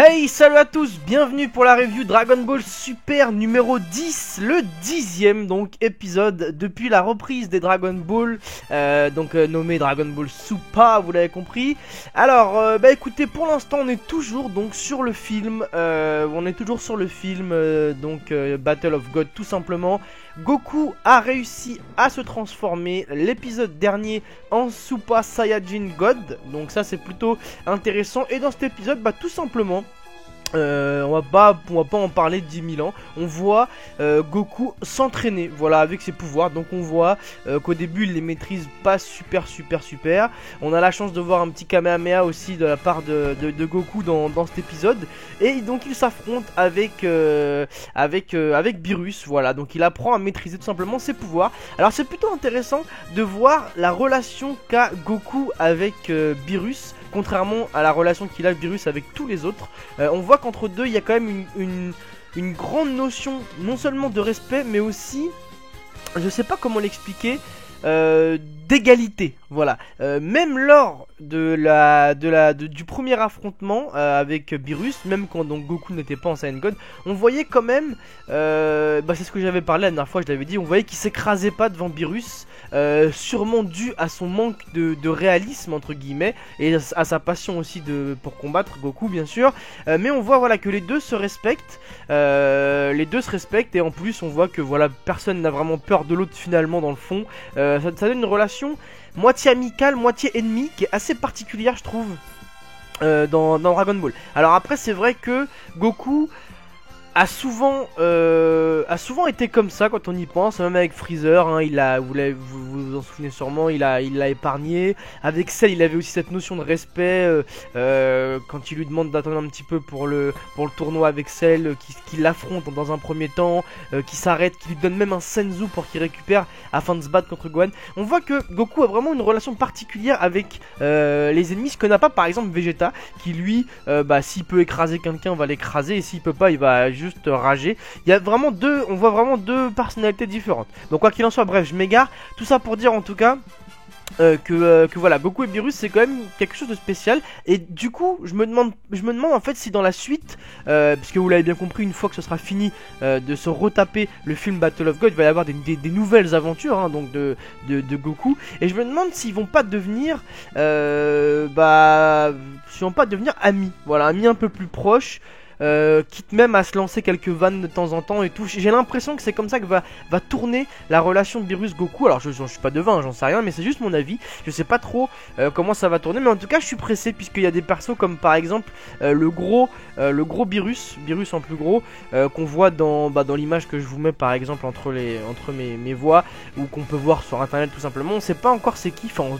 Hey, salut à tous, bienvenue pour la review Dragon Ball Super numéro 10, le 10e donc épisode depuis la reprise des Dragon Ball, nommé Dragon Ball Super, vous l'avez compris. Alors, écoutez, pour l'instant on est toujours donc sur le film, Battle of God tout simplement. Goku a réussi à se transformer l'épisode dernier en Super Saiyajin God, donc ça c'est plutôt intéressant. Et dans cet épisode, tout simplement, on va pas en parler de 10 000 ans. On voit Goku s'entraîner, voilà, avec ses pouvoirs. Donc on voit qu'au début il les maîtrise pas super. On a la chance de voir un petit Kamehameha aussi de la part de Goku dans cet épisode. Et donc il s'affronte avec Beerus, voilà. Donc il apprend à maîtriser tout simplement ses pouvoirs. Alors c'est plutôt intéressant de voir la relation qu'a Goku avec Beerus, contrairement à la relation qu'il a Beerus avec tous les autres. On voit qu'entre deux il y a quand même une grande notion non seulement de respect, mais aussi, je sais pas comment l'expliquer, d'égalité, voilà. Même lors du premier affrontement avec Beerus, même quand donc Goku n'était pas en Saiyan God, on voyait quand même, c'est ce que j'avais parlé la dernière fois, je l'avais dit, on voyait qu'il s'écrasait pas devant Beerus, sûrement dû à son manque de réalisme entre guillemets, et à sa passion aussi pour combattre Goku bien sûr. Mais on voit voilà que les deux se respectent, et en plus on voit que voilà, personne n'a vraiment peur de l'autre finalement dans le fond. Ça donne une relation moitié amicale, moitié ennemie, qui est assez particulière je trouve dans Dragon Ball. Alors après c'est vrai que Goku a souvent été comme ça quand on y pense, même avec Freezer, hein, vous en souvenez sûrement, il l'a épargné. Avec Cell, il avait aussi cette notion de respect, quand il lui demande d'attendre un petit peu pour le tournoi avec Cell, qui l'affronte dans un premier temps, qui s'arrête, qui lui donne même un Senzu pour qu'il récupère afin de se battre contre Gohan. On voit que Goku a vraiment une relation particulière avec les ennemis, ce que n'a pas par exemple Vegeta, qui lui, s'il peut écraser quelqu'un, va l'écraser, et s'il peut pas, il va juste rager. Il y a vraiment on voit vraiment deux personnalités différentes. Donc quoi qu'il en soit, bref, je m'égare. Tout ça pour dire en tout cas que voilà, Goku et Beerus c'est quand même quelque chose de spécial. Et du coup je me demande en fait si dans la suite, puisque vous l'avez bien compris, une fois que ce sera fini de se retaper le film Battle of God, il va y avoir des nouvelles aventures, hein, donc de Goku. Et je me demande s'ils vont pas devenir amis, voilà, amis un peu plus proches. Quitte même à se lancer quelques vannes de temps en temps et tout. J'ai l'impression que c'est comme ça que va tourner la relation de Beerus-Goku. Alors je suis pas devin, j'en sais rien, mais c'est juste mon avis. Je sais pas trop comment ça va tourner, mais en tout cas je suis pressé, puisqu'il y a des persos comme par exemple le gros Beerus en plus gros, qu'on voit dans l'image que je vous mets par exemple entre mes voix, ou qu'on peut voir sur internet tout simplement. On sait pas encore c'est qui, enfin on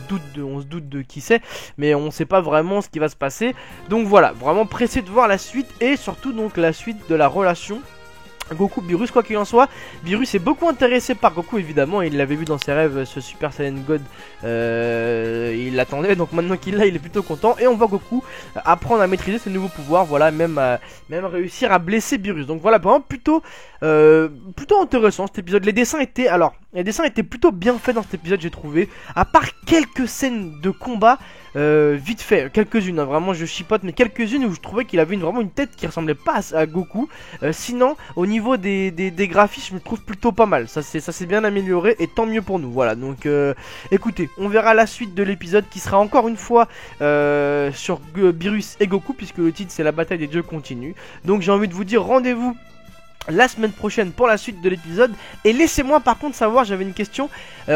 se doute de qui c'est, mais on sait pas vraiment ce qui va se passer. Donc voilà, vraiment pressé de voir la suite, et surtout donc la suite de la relation Goku-Beerus. Quoi qu'il en soit, Beerus est beaucoup intéressé par Goku évidemment, il l'avait vu dans ses rêves, ce Super Saiyan God, il l'attendait, donc maintenant qu'il l'a, il est plutôt content. Et on voit Goku apprendre à maîtriser ses nouveaux pouvoirs, voilà, même réussir à blesser Beerus. Donc voilà, vraiment plutôt intéressant cet épisode. Les dessins étaient plutôt bien faits dans cet épisode, j'ai trouvé, à part quelques scènes de combat vite fait, quelques-unes, hein, vraiment je chipote, mais quelques-unes où je trouvais qu'il avait vraiment une tête qui ressemblait pas à Goku. Sinon au niveau des graphismes, je me trouve plutôt pas mal, ça s'est bien amélioré, et tant mieux pour nous, voilà. Donc écoutez, on verra la suite de l'épisode, qui sera encore une fois sur Beerus et Goku, puisque le titre c'est la bataille des dieux continue. Donc j'ai envie de vous dire rendez-vous la semaine prochaine pour la suite de l'épisode. Et laissez-moi par contre savoir, j'avais une question,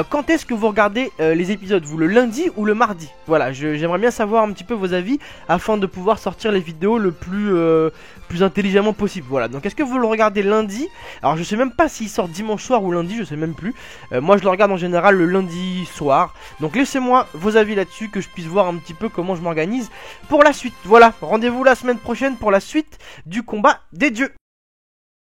quand est-ce que vous regardez les épisodes, vous, le lundi ou le mardi? Voilà, j'aimerais bien savoir un petit peu vos avis, afin de pouvoir sortir les vidéos le plus intelligemment possible. Voilà, donc est-ce que vous le regardez lundi? Alors je sais même pas s'il sort dimanche soir ou lundi, je sais même plus. Moi je le regarde en général le lundi soir. Donc laissez-moi vos avis là-dessus, que je puisse voir un petit peu comment je m'organise pour la suite. Voilà, rendez-vous la semaine prochaine pour la suite du combat des dieux.